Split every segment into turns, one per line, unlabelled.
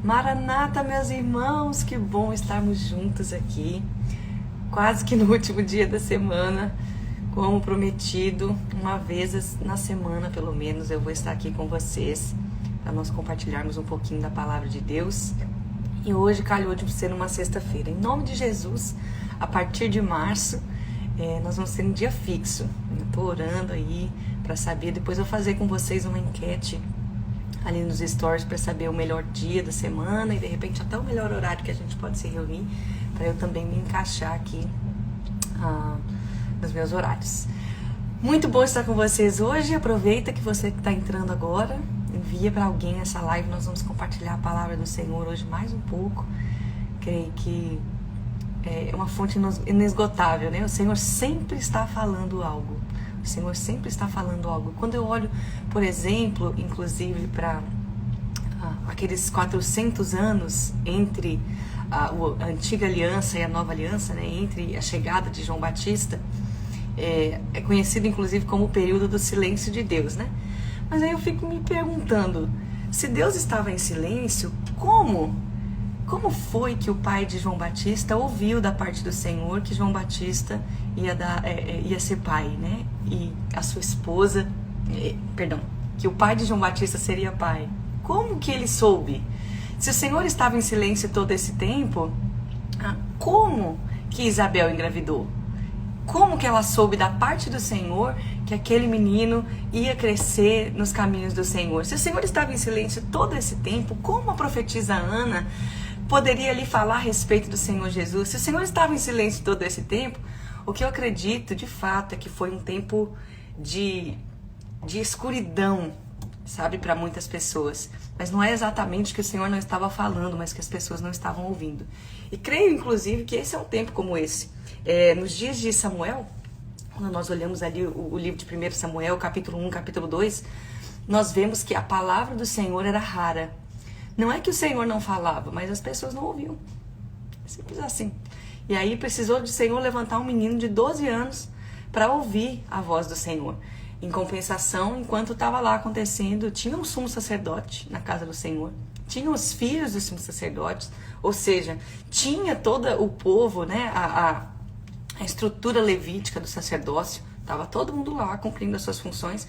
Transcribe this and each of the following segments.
Maranata, meus irmãos, que bom estarmos juntos aqui, quase que no último dia da semana, como prometido, uma vez na semana pelo menos eu vou estar aqui com vocês para nós compartilharmos um pouquinho da palavra de Deus. E hoje calhou de ser uma sexta-feira. Em nome de Jesus, a partir de março, nós vamos ter um dia fixo. Eu estou orando aí para saber, depois eu vou fazer com vocês uma enquete ali nos stories para saber o melhor dia da semana e de repente até o melhor horário que a gente pode se reunir, para eu também me encaixar aqui nos meus horários. Muito bom estar com vocês hoje. Aproveita que você que está entrando agora, envia para alguém essa live. Nós vamos compartilhar a palavra do Senhor hoje mais um pouco. Creio que é uma fonte inesgotável, né? O Senhor sempre está falando algo. O Senhor sempre está falando algo. Quando eu olho, por exemplo, inclusive para aqueles 400 anos entre a antiga aliança e a nova aliança, né? Entre a chegada de João Batista, é conhecido inclusive como o período do silêncio de Deus, né? Mas aí eu fico me perguntando, se Deus estava em silêncio, como foi que o pai de João Batista ouviu da parte do Senhor que João Batista ia ser pai, né? E a sua esposa, que o pai de João Batista seria pai. Como que ele soube? Se o Senhor estava em silêncio todo esse tempo, como que Isabel engravidou? Como que ela soube da parte do Senhor que aquele menino ia crescer nos caminhos do Senhor? Se o Senhor estava em silêncio todo esse tempo, como a profetisa Ana poderia lhe falar a respeito do Senhor Jesus? Se o Senhor estava em silêncio todo esse tempo, o que eu acredito de fato é que foi um tempo de escuridão, sabe, para muitas pessoas. Mas não é exatamente que o Senhor não estava falando, mas que as pessoas não estavam ouvindo. E creio, inclusive, que esse é um tempo como esse. Nos dias de Samuel, quando nós olhamos ali o livro de 1 Samuel, capítulo 1, capítulo 2, nós vemos que a palavra do Senhor era rara. Não é que o Senhor não falava, mas as pessoas não ouviam. Simples assim. E aí precisou do Senhor levantar um menino de 12 anos para ouvir a voz do Senhor. Em compensação, enquanto estava lá acontecendo, tinha um sumo sacerdote na casa do Senhor, tinha os filhos dos sumos sacerdotes, ou seja, tinha todo o povo, né, a estrutura levítica do sacerdócio, estava todo mundo lá cumprindo as suas funções.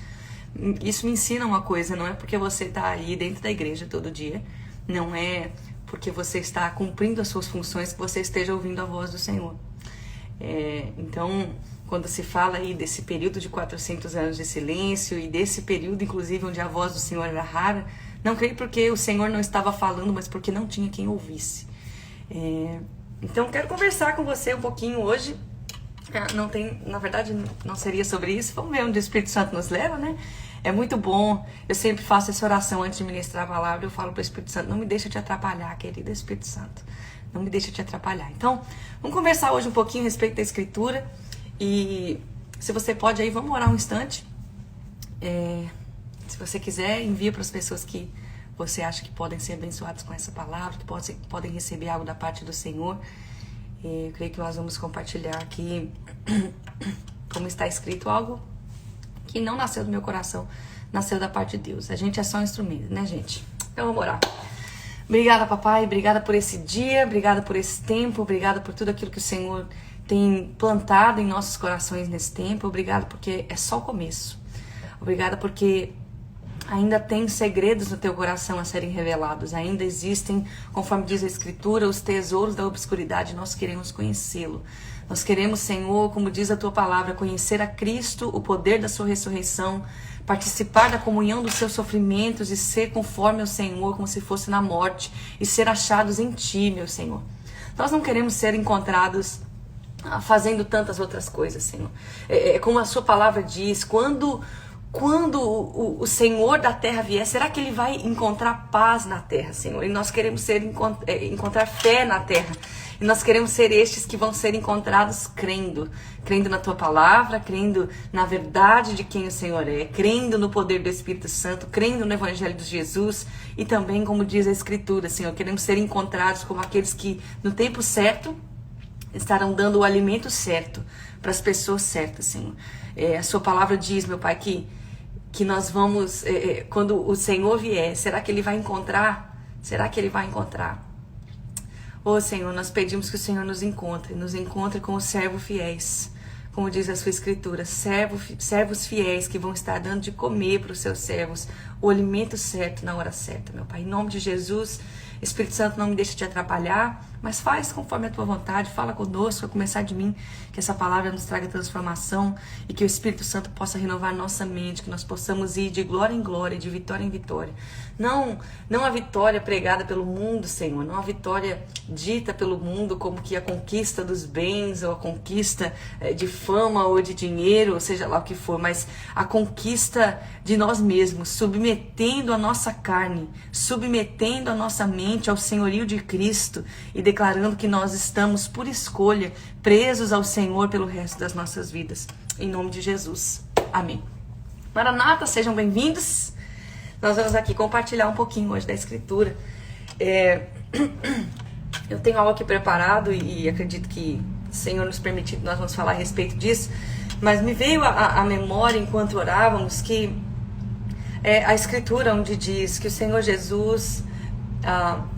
Isso me ensina uma coisa, não é porque você está aí dentro da igreja todo dia, não é porque você está cumprindo as suas funções que você esteja ouvindo a voz do Senhor. Então, quando se fala aí desse período de 400 anos de silêncio e desse período, inclusive, onde a voz do Senhor era rara, não creio porque o Senhor não estava falando, mas porque não tinha quem ouvisse. Então, quero conversar com você um pouquinho hoje. Na verdade, não seria sobre isso. Vamos ver onde o Espírito Santo nos leva, né? É muito bom. Eu sempre faço essa oração antes de ministrar a palavra. Eu falo para o Espírito Santo, não me deixa te atrapalhar, querido Espírito Santo. Não me deixa te atrapalhar. Então, vamos conversar hoje um pouquinho a respeito da Escritura. E se você pode aí, vamos orar um instante. Se você quiser, envia para as pessoas que você acha que podem ser abençoadas com essa palavra, que podem receber algo da parte do Senhor. Eu creio que nós vamos compartilhar aqui, como está escrito, algo que não nasceu do meu coração, nasceu da parte de Deus. A gente é só um instrumento, né, gente? Então vamos orar. Obrigada, papai, obrigada por esse dia, obrigada por esse tempo, obrigada por tudo aquilo que o Senhor tem plantado em nossos corações nesse tempo. Obrigada porque é só o começo. Obrigada porque ainda tem segredos no teu coração a serem revelados. Ainda existem, conforme diz a Escritura, os tesouros da obscuridade. Nós queremos conhecê-lo. Nós queremos, Senhor, como diz a tua palavra, conhecer a Cristo, o poder da sua ressurreição, participar da comunhão dos seus sofrimentos e ser conforme ao Senhor, como se fosse na morte, e ser achados em ti, meu Senhor. Nós não queremos ser encontrados fazendo tantas outras coisas, Senhor. Como a sua palavra diz, quando o Senhor da terra vier, será que ele vai encontrar paz na terra, Senhor? E nós queremos encontrar fé na terra. E nós queremos ser estes que vão ser encontrados crendo na tua palavra, crendo na verdade de quem o Senhor é, crendo no poder do Espírito Santo, crendo no Evangelho de Jesus e também, como diz a Escritura, Senhor, queremos ser encontrados como aqueles que no tempo certo estarão dando o alimento certo para as pessoas certas, Senhor. A sua palavra diz, meu Pai, que nós vamos, quando o Senhor vier, será que ele vai encontrar Será que ele vai encontrar? Ô Senhor, nós pedimos que o Senhor nos encontre com os servos fiéis, como diz a sua escritura, servos fiéis que vão estar dando de comer para os seus servos o alimento certo na hora certa, meu Pai. Em nome de Jesus, Espírito Santo, não me deixe te atrapalhar, mas faz conforme a tua vontade, fala conosco, a começar de mim, que essa palavra nos traga transformação e que o Espírito Santo possa renovar nossa mente, que nós possamos ir de glória em glória, de vitória em vitória. Não a vitória pregada pelo mundo, Senhor, não a vitória dita pelo mundo como que a conquista dos bens ou a conquista de fama ou de dinheiro, ou seja lá o que for, mas a conquista de nós mesmos, submetendo a nossa carne, submetendo a nossa mente ao senhorio de Cristo e declarando que nós estamos, por escolha, presos ao Senhor pelo resto das nossas vidas. Em nome de Jesus. Amém. Maranata, sejam bem-vindos. Nós vamos aqui compartilhar um pouquinho hoje da Escritura. Eu tenho algo aqui preparado e acredito que, Senhor nos permitir, nós vamos falar a respeito disso. Mas me veio a memória, enquanto orávamos, que a Escritura onde diz que o Senhor Jesus,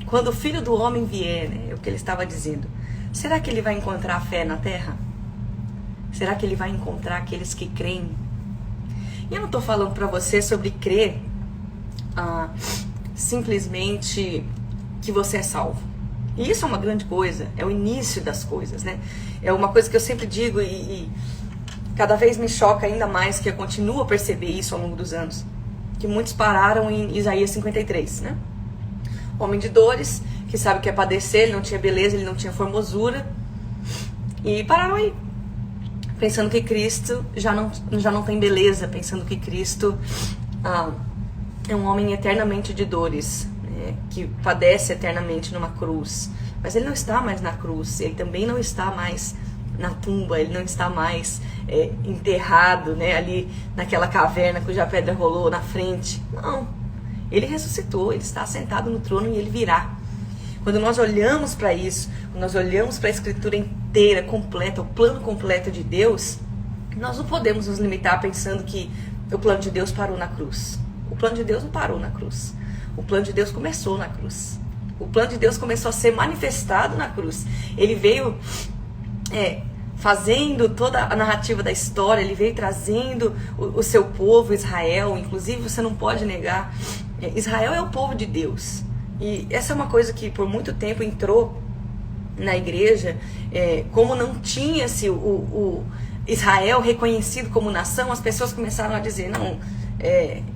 quando o Filho do Homem vier, né, é o que ele estava dizendo, será que ele vai encontrar fé na terra? Será que ele vai encontrar aqueles que creem? E eu não estou falando para você sobre crer simplesmente que você é salvo. E isso é uma grande coisa, é o início das coisas, né? É uma coisa que eu sempre digo e cada vez me choca ainda mais, que eu continuo a perceber isso ao longo dos anos, que muitos pararam em Isaías 53, né? Homem de dores, que sabe que é padecer, ele não tinha beleza, ele não tinha formosura, e pararam aí, pensando que Cristo já não tem beleza, pensando que Cristo é um homem eternamente de dores, né, que padece eternamente numa cruz. Mas ele não está mais na cruz, ele também não está mais na tumba, ele não está mais enterrado, né, ali naquela caverna cuja pedra rolou na frente. Não, ele ressuscitou, ele está sentado no trono e ele virá. Quando nós olhamos para isso, quando nós olhamos para a Escritura inteira, completa, o plano completo de Deus, nós não podemos nos limitar pensando que o plano de Deus parou na cruz. O plano de Deus não parou na cruz. O plano de Deus começou na cruz. O plano de Deus começou a ser manifestado na cruz. Ele veio fazendo toda a narrativa da história, ele veio trazendo o seu povo, Israel. Inclusive, você não pode negar, Israel é o povo de Deus. E essa é uma coisa que por muito tempo entrou na igreja, como não tinha-se o Israel reconhecido como nação, as pessoas começaram a dizer, não,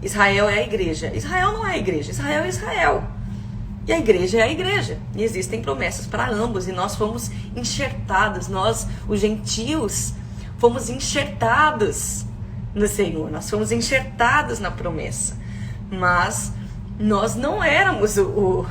Israel é a igreja. Israel não é a igreja, Israel é Israel. E a igreja é a igreja. E existem promessas para ambos. E nós fomos enxertados, nós, os gentios, fomos enxertados no Senhor. Nós fomos enxertados na promessa. Mas nós não éramos o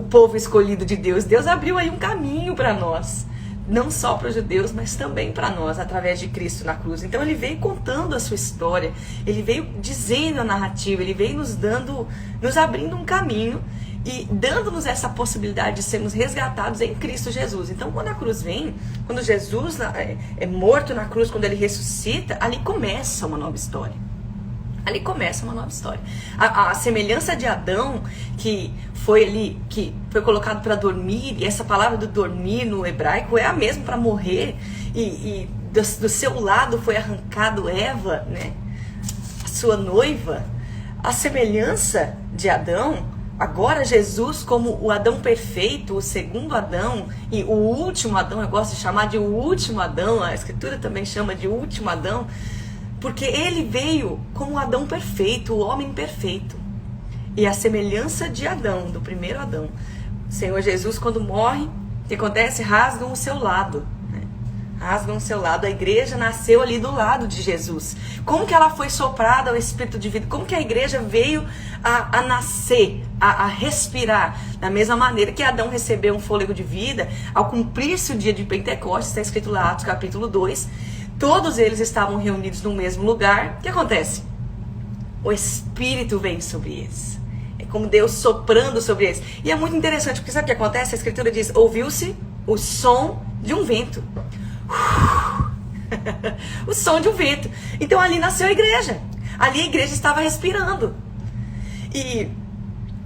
povo escolhido de Deus. Deus abriu aí um caminho para nós. Não só para os judeus, mas também para nós, através de Cristo na cruz. Então ele veio contando a sua história, ele veio dizendo a narrativa, ele veio nos abrindo um caminho e dando-nos essa possibilidade de sermos resgatados em Cristo Jesus. Então quando a cruz vem, quando Jesus é morto na cruz, quando ele ressuscita, ali começa uma nova história. Ali começa uma nova história. A semelhança de Adão, que foi colocado para dormir, e essa palavra do dormir no hebraico é a mesma para morrer, e do seu lado foi arrancado Eva, né, a sua noiva. A semelhança de Adão, agora Jesus como o Adão perfeito, o segundo Adão, e o último Adão, eu gosto de chamar de o último Adão, a Escritura também chama de último Adão, porque ele veio como o Adão perfeito, o homem perfeito. E a semelhança de Adão, do primeiro Adão, o Senhor Jesus, quando morre, o que acontece? Rasgam o seu lado, né? Rasgam o seu lado. A igreja nasceu ali do lado de Jesus. Como que ela foi soprada ao Espírito de vida? Como que a igreja veio a nascer, a respirar? Da mesma maneira que Adão recebeu um fôlego de vida, ao cumprir-se o dia de Pentecostes, está escrito lá, Atos capítulo 2, todos eles estavam reunidos no mesmo lugar. O que acontece? O Espírito vem sobre eles. É como Deus soprando sobre eles. E é muito interessante, porque sabe o que acontece? A Escritura diz, ouviu-se o som de um vento. O som de um vento. Então ali nasceu a igreja. Ali a igreja estava respirando. E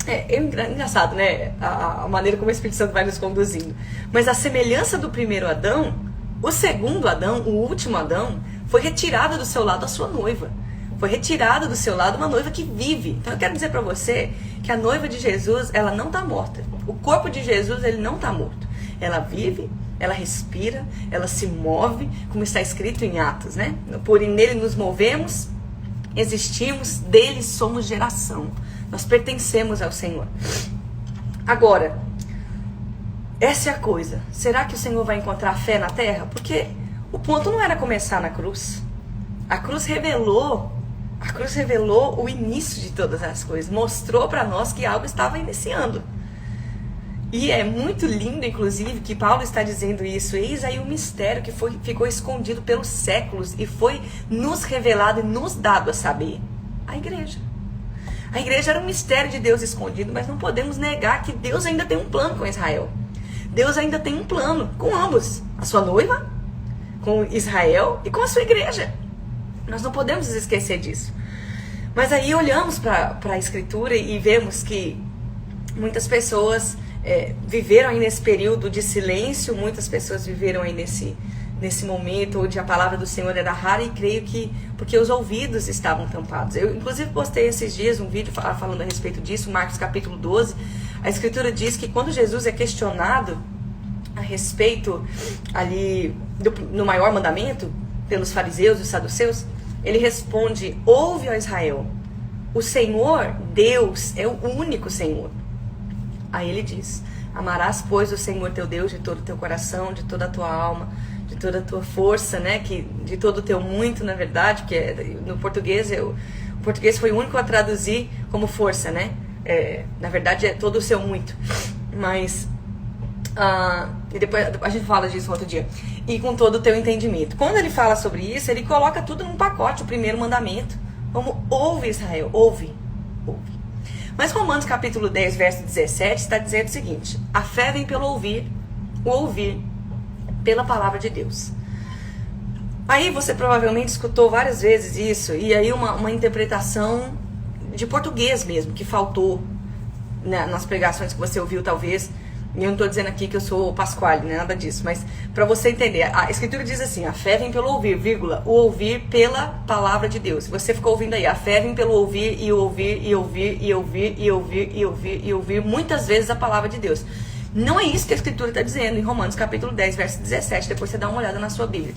É engraçado, né? A maneira como o Espírito Santo vai nos conduzindo. Mas a semelhança do primeiro Adão, o segundo Adão, o último Adão, foi retirada do seu lado a sua noiva. Foi retirada do seu lado uma noiva que vive. Então eu quero dizer para você que a noiva de Jesus, ela não está morta. O corpo de Jesus, ele não está morto. Ela vive, ela respira, ela se move, como está escrito em Atos, né? Porém, nele nos movemos, existimos, dele somos geração. Nós pertencemos ao Senhor. Agora, essa é a coisa. Será que o Senhor vai encontrar fé na terra? Porque o ponto não era começar na cruz. A cruz revelou o início de todas as coisas. Mostrou para nós que algo estava iniciando. E é muito lindo, inclusive, que Paulo está dizendo isso. Eis aí o mistério que ficou escondido pelos séculos e foi nos revelado e nos dado a saber. A igreja. A igreja era um mistério de Deus escondido, mas não podemos negar que Deus ainda tem um plano com Israel. Deus ainda tem um plano com ambos. A sua noiva, com Israel e com a sua igreja. Nós não podemos esquecer disso. Mas aí olhamos para a Escritura e vemos que muitas pessoas viveram aí nesse período de silêncio, muitas pessoas viveram aí nesse momento onde a palavra do Senhor era rara, e creio que porque os ouvidos estavam tampados. Eu inclusive postei esses dias um vídeo falando a respeito disso, Marcos capítulo 12. A Escritura diz que quando Jesus é questionado a respeito ali no maior mandamento pelos fariseus e os saduceus, ele responde: ouve, ó Israel, o Senhor Deus é o único Senhor. Aí ele diz: amarás, pois, o Senhor teu Deus de todo o teu coração, de toda a tua alma, de toda a tua força, né? De todo o teu muito, na verdade, que no português, o português foi o único a traduzir como força, né? Na verdade é todo o seu muito. Mas, e depois a gente fala disso outro dia. E com todo o teu entendimento. Quando ele fala sobre isso, ele coloca tudo num pacote, o primeiro mandamento. Como ouve, Israel, ouve. Mas Romanos capítulo 10, verso 17, está dizendo o seguinte: a fé vem pelo ouvir, o ouvir pela palavra de Deus. Aí você provavelmente escutou várias vezes isso, e aí uma interpretação de português mesmo, que faltou, né, nas pregações que você ouviu talvez. E eu não estou dizendo aqui que eu sou Pasquale, né, nada disso, mas para você entender, a Escritura diz assim: a fé vem pelo ouvir, vírgula, o ouvir pela palavra de Deus. Você ficou ouvindo aí, a fé vem pelo ouvir e ouvir e ouvir e ouvir e ouvir e ouvir e ouvir muitas vezes a palavra de Deus. Não é isso que a Escritura está dizendo em Romanos capítulo 10, verso 17, depois você dá uma olhada na sua Bíblia.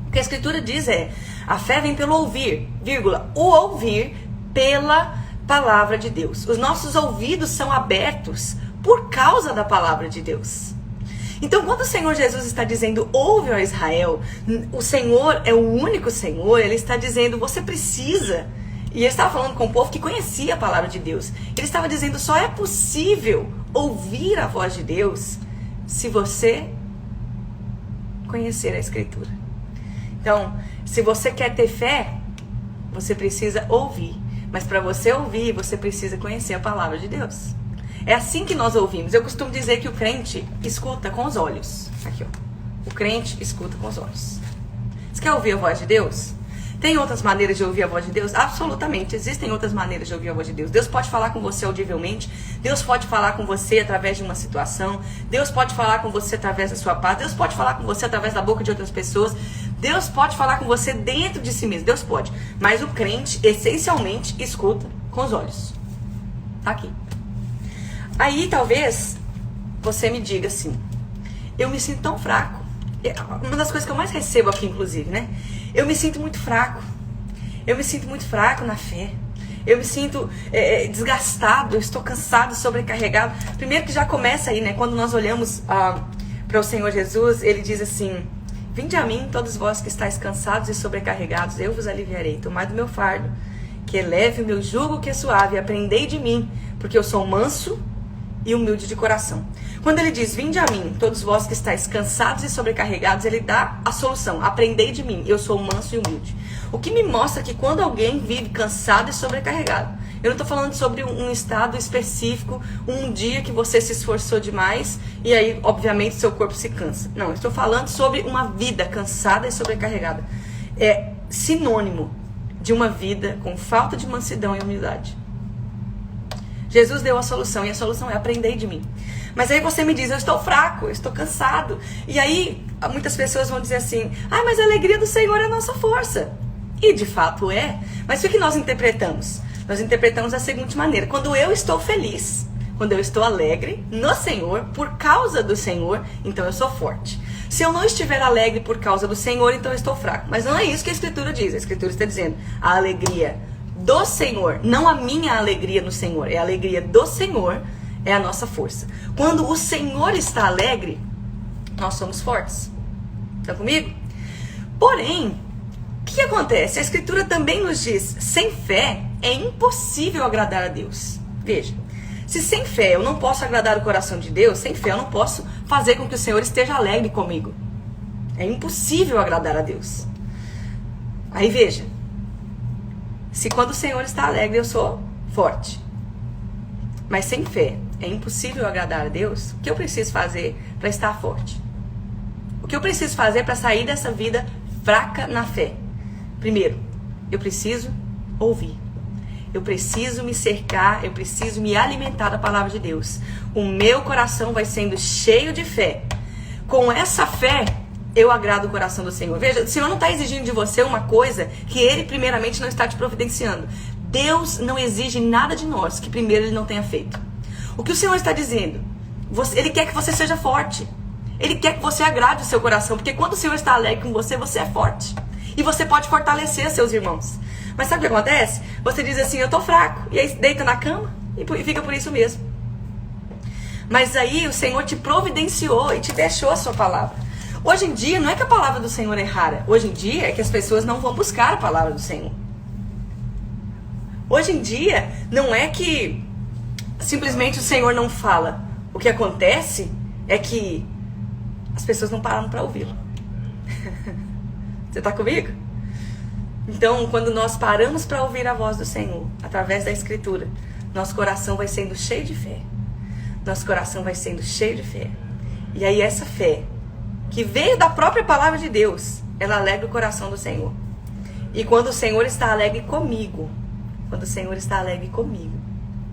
O que a Escritura diz é: a fé vem pelo ouvir, vírgula, o ouvir pela palavra de Deus. Os nossos ouvidos são abertos por causa da palavra de Deus. Então, quando o Senhor Jesus está dizendo, ouve, ó Israel, o Senhor é o único Senhor, ele está dizendo, você precisa. E ele estava falando com o povo que conhecia a palavra de Deus. Ele estava dizendo, só é possível ouvir a voz de Deus se você conhecer a Escritura. Então, se você quer ter fé, você precisa ouvir. Mas para você ouvir, você precisa conhecer a palavra de Deus. É assim que nós ouvimos. Eu costumo dizer que o crente escuta com os olhos. Aqui, ó. O crente escuta com os olhos. Você quer ouvir a voz de Deus? Tem outras maneiras de ouvir a voz de Deus? Absolutamente. Existem outras maneiras de ouvir a voz de Deus. Deus pode falar com você audivelmente. Deus pode falar com você através de uma situação. Deus pode falar com você através da sua paz. Deus pode falar com você através da boca de outras pessoas. Deus pode falar com você dentro de si mesmo. Deus pode. Mas o crente, essencialmente, escuta com os olhos. Tá aqui. Aí talvez você me diga assim: eu me sinto tão fraco. Uma das coisas que eu mais recebo aqui, inclusive, né? Eu me sinto muito fraco. Eu me sinto muito fraco na fé. Eu me sinto desgastado. Eu estou cansado, sobrecarregado. Primeiro que já começa aí, né? Quando nós olhamos para o Senhor Jesus, ele diz assim: vinde a mim, todos vós que estáis cansados e sobrecarregados, eu vos aliviarei. Tomai do meu fardo, que é leve, o meu jugo que é suave. Aprendei de mim, porque eu sou manso e humilde de coração. Quando ele diz, vinde a mim, todos vós que estáis cansados e sobrecarregados, ele dá a solução. Aprendei de mim, eu sou manso e humilde. O que me mostra que quando alguém vive cansado e sobrecarregado, eu não estou falando sobre um estado específico, um dia que você se esforçou demais e aí, obviamente, seu corpo se cansa. Não, eu estou falando sobre uma vida cansada e sobrecarregada. É sinônimo de uma vida com falta de mansidão e humildade. Jesus deu a solução, e a solução é aprender de mim. Mas aí você me diz, eu estou fraco, eu estou cansado. E aí muitas pessoas vão dizer assim, mas a alegria do Senhor é a nossa força. E de fato é. Mas o que nós interpretamos? Nós interpretamos da seguinte maneira: quando eu estou feliz, quando eu estou alegre no Senhor, por causa do Senhor, então eu sou forte. Se eu não estiver alegre por causa do Senhor, então eu estou fraco. Mas não é isso que a Escritura diz. A Escritura está dizendo, a alegria do Senhor, não a minha alegria no Senhor, é a alegria do Senhor, é a nossa força. Quando o Senhor está alegre, nós somos fortes. Estão comigo? Porém, o que acontece? A Escritura também nos diz, sem fé é impossível agradar a Deus. Veja, se sem fé eu não posso agradar o coração de Deus, sem fé eu não posso fazer com que o Senhor esteja alegre comigo. É impossível agradar a Deus. Aí veja, se quando o Senhor está alegre eu sou forte, mas sem fé é impossível agradar a Deus, o que eu preciso fazer para estar forte? O que eu preciso fazer para sair dessa vida fraca na fé? Primeiro, eu preciso ouvir. Eu preciso me cercar, eu preciso me alimentar da palavra de Deus. O meu coração vai sendo cheio de fé. Com essa fé, eu agrado o coração do Senhor. Veja, o Senhor não está exigindo de você uma coisa que Ele primeiramente não está te providenciando. Deus não exige nada de nós que primeiro Ele não tenha feito. O que o Senhor está dizendo? Ele quer que você seja forte. Ele quer que você agrade o seu coração. Porque quando o Senhor está alegre com você, você é forte. E você pode fortalecer seus irmãos. Mas sabe o que acontece? Você diz assim, eu tô fraco. E aí deita na cama e fica por isso mesmo. Mas aí o Senhor te providenciou e te deixou a sua palavra. Hoje em dia, não é que a palavra do Senhor é rara. Hoje em dia é que as pessoas não vão buscar a palavra do Senhor. Hoje em dia, não é que simplesmente o Senhor não fala. O que acontece é que as pessoas não param para ouvi-lo. Você está comigo? Então, quando nós paramos para ouvir a voz do Senhor, através da Escritura, nosso coração vai sendo cheio de fé. Nosso coração vai sendo cheio de fé. E aí essa fé, que veio da própria palavra de Deus, ela alegra o coração do Senhor. E quando o Senhor está alegre comigo,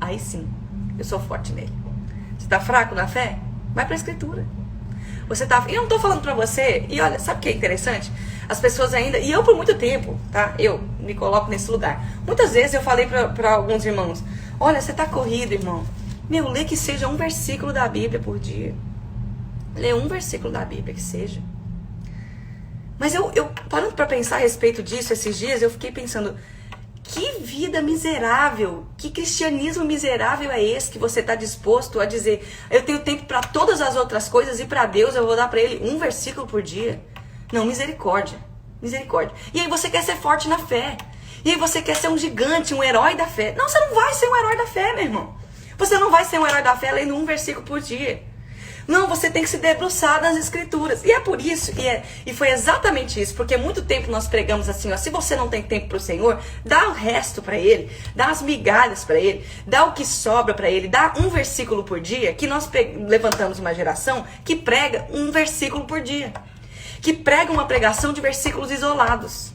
aí sim, eu sou forte nele. Você está fraco na fé? Vai para a Escritura. E eu não estou falando para você, e olha, sabe o que é interessante? As pessoas ainda, e eu por muito tempo, tá? Eu me coloco nesse lugar. Muitas vezes eu falei para alguns irmãos, olha, você está corrido, irmão. Lê que seja um versículo da Bíblia por dia. Lê um versículo da Bíblia que seja. Mas eu parando para pensar a respeito disso esses dias, eu fiquei pensando, que vida miserável, que cristianismo miserável é esse que você está disposto a dizer, eu tenho tempo para todas as outras coisas e para Deus eu vou dar para Ele um versículo por dia? Não, misericórdia, misericórdia. E aí você quer ser forte na fé. E aí você quer ser um gigante, um herói da fé. Não, você não vai ser um herói da fé, meu irmão. Você não vai ser um herói da fé lendo um versículo por dia. Não, você tem que se debruçar nas Escrituras. E é por isso, e foi exatamente isso, porque muito tempo nós pregamos assim, ó, se você não tem tempo para o Senhor, dá o resto para Ele, dá as migalhas para Ele, dá o que sobra para Ele, dá um versículo por dia, que nós levantamos uma geração que prega um versículo por dia, que prega uma pregação de versículos isolados.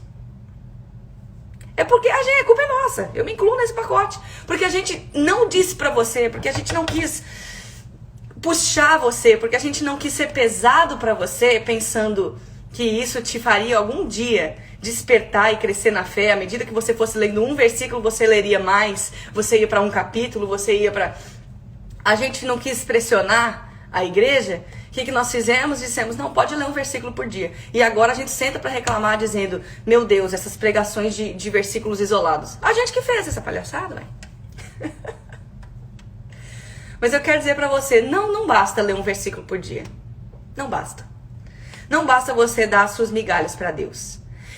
É porque a culpa é nossa, eu me incluo nesse pacote, porque a gente não disse para você, porque a gente não quis puxar você, porque a gente não quis ser pesado para você, pensando que isso te faria algum dia despertar e crescer na fé. À medida que você fosse lendo um versículo, você leria mais, você ia para um capítulo, você ia para... A gente não quis pressionar a igreja. O que nós fizemos? Dissemos, não, pode ler um versículo por dia. E agora a gente senta para reclamar dizendo, meu Deus, essas pregações de versículos isolados. A gente que fez essa palhaçada, velho. Mas eu quero dizer pra você, não basta ler um versículo por dia. Não basta. Não basta você dar as suas migalhas pra Deus.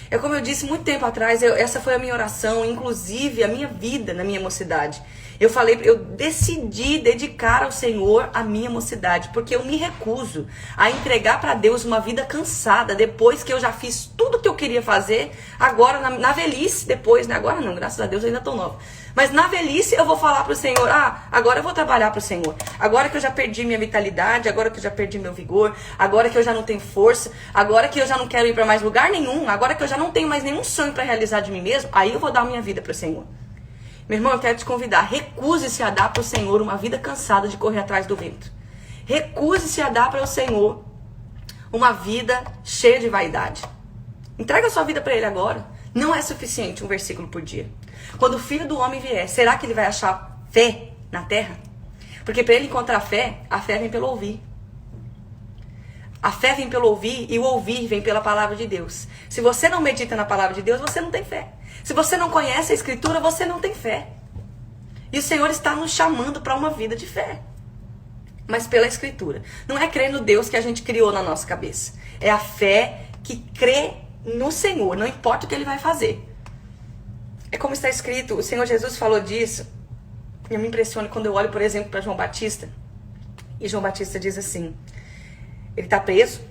É como eu disse muito tempo atrás, essa foi a minha oração, inclusive a minha vida na minha mocidade. Eu decidi dedicar ao Senhor a minha mocidade, porque eu me recuso a entregar para Deus uma vida cansada, depois que eu já fiz tudo que eu queria fazer, agora na velhice, depois, né? Agora não, graças a Deus eu ainda tô nova. Mas na velhice eu vou falar pro Senhor, agora eu vou trabalhar pro Senhor. Agora que eu já perdi minha vitalidade, agora que eu já perdi meu vigor, agora que eu já não tenho força, agora que eu já não quero ir para mais lugar nenhum, agora que eu já não tenho mais nenhum sonho para realizar de mim mesmo, aí eu vou dar minha vida pro Senhor. Meu irmão, eu quero te convidar. Recuse-se a dar para o Senhor uma vida cansada de correr atrás do vento. Recuse-se a dar para o Senhor uma vida cheia de vaidade. Entrega a sua vida para Ele agora. Não é suficiente um versículo por dia. Quando o Filho do Homem vier, será que Ele vai achar fé na terra? Porque para Ele encontrar fé, a fé vem pelo ouvir. A fé vem pelo ouvir e o ouvir vem pela palavra de Deus. Se você não medita na palavra de Deus, você não tem fé. Se você não conhece a Escritura, você não tem fé. E o Senhor está nos chamando para uma vida de fé. Mas pela Escritura. Não é crer no Deus que a gente criou na nossa cabeça. É a fé que crê no Senhor, não importa o que Ele vai fazer. É como está escrito, o Senhor Jesus falou disso. Eu me impressiono quando eu olho, por exemplo, para João Batista. E João Batista diz assim, ele está preso,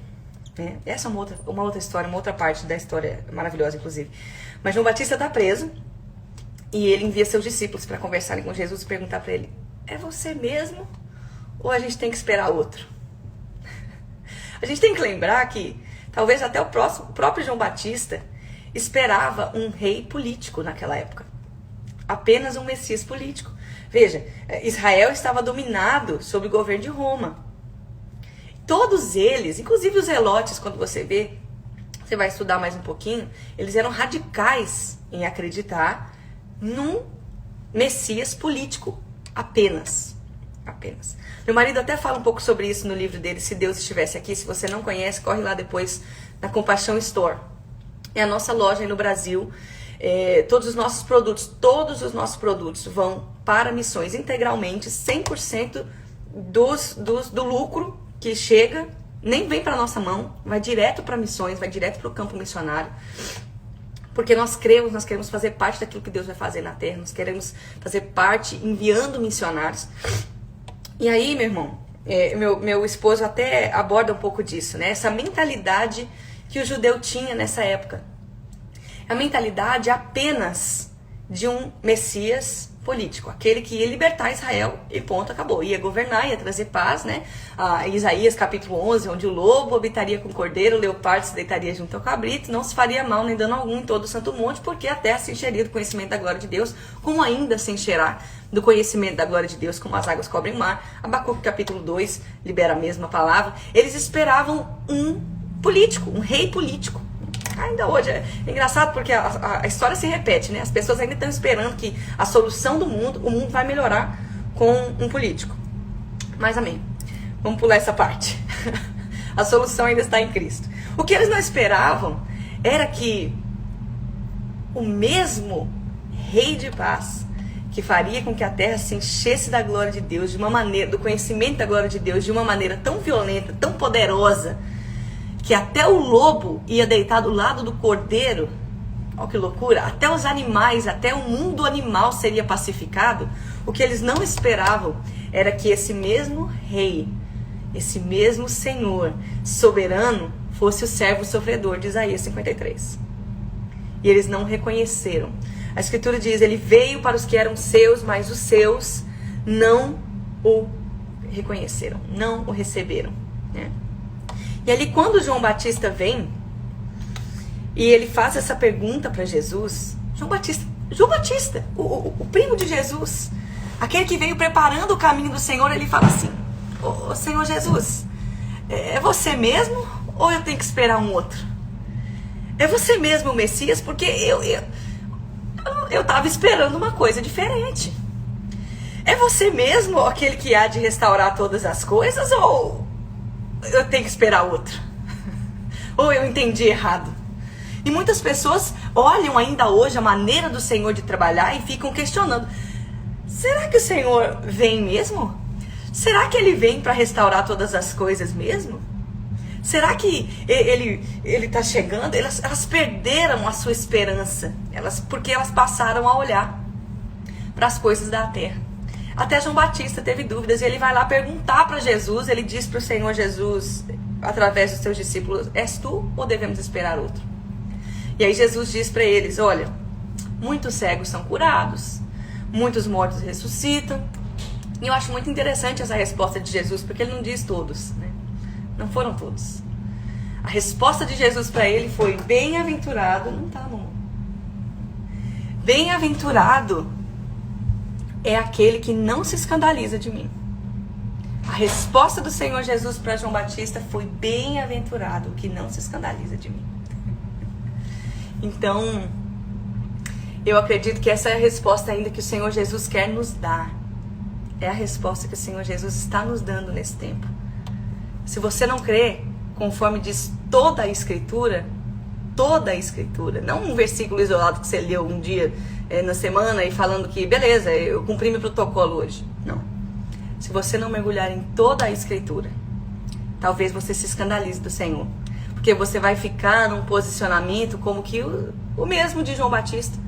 né? Essa é uma outra história, uma outra parte da história maravilhosa, inclusive. Mas João Batista está preso e ele envia seus discípulos para conversarem com Jesus e perguntar para ele, é você mesmo ou a gente tem que esperar outro? A gente tem que lembrar que talvez até o próprio João Batista esperava um rei político naquela época. Apenas um Messias político. Veja, Israel estava dominado sob o governo de Roma. Todos eles, inclusive os zelotes, quando você vê, você vai estudar mais um pouquinho, eles eram radicais em acreditar num Messias político. Apenas. Meu marido até fala um pouco sobre isso no livro dele, Se Deus Estivesse Aqui. Se você não conhece, corre lá depois na Compaixão Store. É a nossa loja aí no Brasil. Todos os nossos produtos vão para missões integralmente, 100% do lucro que chega, nem vem para nossa mão, vai direto para missões, vai direto para o campo missionário. Porque nós queremos fazer parte daquilo que Deus vai fazer na terra, nós queremos fazer parte enviando missionários. E aí, meu irmão, meu esposo até aborda um pouco disso, né? Essa mentalidade que o judeu tinha nessa época. A mentalidade apenas de um Messias político, aquele que ia libertar Israel e ponto, acabou. Ia governar, ia trazer paz, né? Isaías capítulo 11, onde o lobo habitaria com o cordeiro, o leopardo se deitaria junto ao cabrito, não se faria mal nem dano algum em todo o santo monte, porque a terra se encheria do conhecimento da glória de Deus, como ainda se encherá do conhecimento da glória de Deus, como as águas cobrem o mar. Abacuque capítulo 2 libera a mesma palavra. Eles esperavam um político, um rei político. Ainda hoje, é engraçado porque a história se repete, né? As pessoas ainda estão esperando que a solução do mundo, o mundo vai melhorar com um político. Mas amém. Vamos pular essa parte. A solução ainda está em Cristo. O que eles não esperavam era que o mesmo Rei de paz, que faria com que a terra se enchesse da glória de Deus, de uma maneira, do conhecimento da glória de Deus, de uma maneira tão violenta, tão poderosa, que até o lobo ia deitar do lado do cordeiro. Olha que loucura. Até os animais, até o mundo animal seria pacificado. O que eles não esperavam era que esse mesmo rei, esse mesmo Senhor soberano, fosse o servo sofredor de Isaías 53. E eles não reconheceram. A Escritura diz, ele veio para os que eram seus, mas os seus não o reconheceram, não o receberam, né? E ali quando João Batista vem e ele faz essa pergunta para Jesus, João Batista, o primo de Jesus, aquele que veio preparando o caminho do Senhor, ele fala assim, ô Senhor Jesus, é você mesmo ou eu tenho que esperar um outro? É você mesmo o Messias? Porque eu estava esperando uma coisa diferente. É você mesmo aquele que há de restaurar todas as coisas ou eu tenho que esperar outro? Ou eu entendi errado? E muitas pessoas olham ainda hoje a maneira do Senhor de trabalhar e ficam questionando. Será que o Senhor vem mesmo? Será que Ele vem para restaurar todas as coisas mesmo? Será que Ele está chegando? Elas perderam a sua esperança. Porque elas passaram a olhar para as coisas da terra. Até João Batista teve dúvidas e ele vai lá perguntar para Jesus, ele diz para o Senhor Jesus, através dos seus discípulos, és tu ou devemos esperar outro? E aí Jesus diz para eles, olha, muitos cegos são curados, muitos mortos ressuscitam. E eu acho muito interessante essa resposta de Jesus, porque ele não diz todos, né? Não foram todos. A resposta de Jesus para ele foi, bem-aventurado, não tá, amor? Bem-aventurado é aquele que não se escandaliza de mim. A resposta do Senhor Jesus para João Batista foi: bem-aventurado o que não se escandaliza de mim. Então, eu acredito que essa é a resposta ainda que o Senhor Jesus quer nos dar. É a resposta que o Senhor Jesus está nos dando nesse tempo. Se você não crê, conforme diz toda a Escritura, não um versículo isolado que você leu um dia na semana e falando que, beleza, eu cumpri meu protocolo hoje. Não. Se você não mergulhar em toda a Escritura, talvez você se escandalize do Senhor. Porque você vai ficar num posicionamento como que o mesmo de João Batista,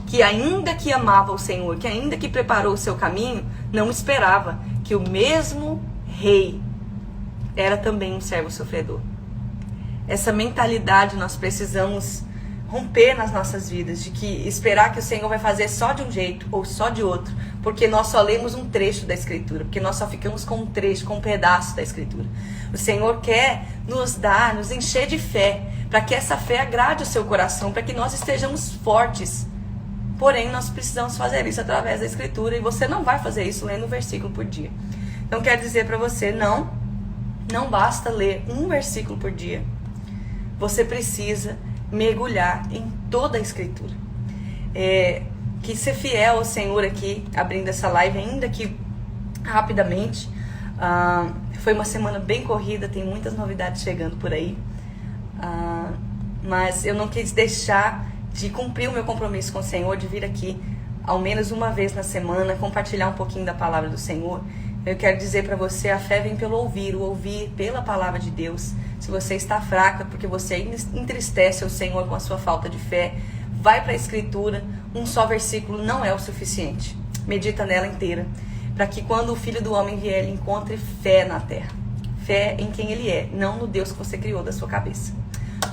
que ainda que amava o Senhor, que ainda que preparou o seu caminho, não esperava que o mesmo rei era também um servo sofredor. Essa mentalidade nós precisamos romper nas nossas vidas, de que esperar que o Senhor vai fazer só de um jeito ou só de outro, porque nós só lemos um trecho da Escritura, porque nós só ficamos com um trecho, com um pedaço da Escritura. O Senhor quer nos dar, nos encher de fé, para que essa fé agrade o seu coração, para que nós estejamos fortes. Porém, nós precisamos fazer isso através da Escritura, e você não vai fazer isso lendo um versículo por dia. Então, quero dizer para você, não basta ler um versículo por dia. Você precisa mergulhar em toda a Escritura. Que ser fiel ao Senhor aqui, abrindo essa live, ainda que rapidamente. Foi uma semana bem corrida, tem muitas novidades chegando por aí. Mas eu não quis deixar de cumprir o meu compromisso com o Senhor, de vir aqui ao menos uma vez na semana, compartilhar um pouquinho da palavra do Senhor. Eu quero dizer para você, a fé vem pelo ouvir, o ouvir pela palavra de Deus. Se você está fraca porque você entristece o Senhor com a sua falta de fé, vai para a Escritura. Um só versículo não é o suficiente. Medita nela inteira, para que quando o Filho do Homem vier, ele encontre fé na terra. Fé em quem ele é, não no Deus que você criou da sua cabeça.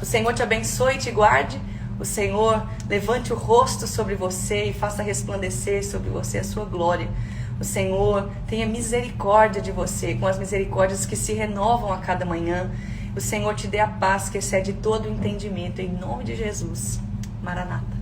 O Senhor te abençoe e te guarde. O Senhor levante o rosto sobre você e faça resplandecer sobre você a sua glória. O Senhor tenha misericórdia de você, com as misericórdias que se renovam a cada manhã. O Senhor te dê a paz que excede todo o entendimento, em nome de Jesus. Maranata.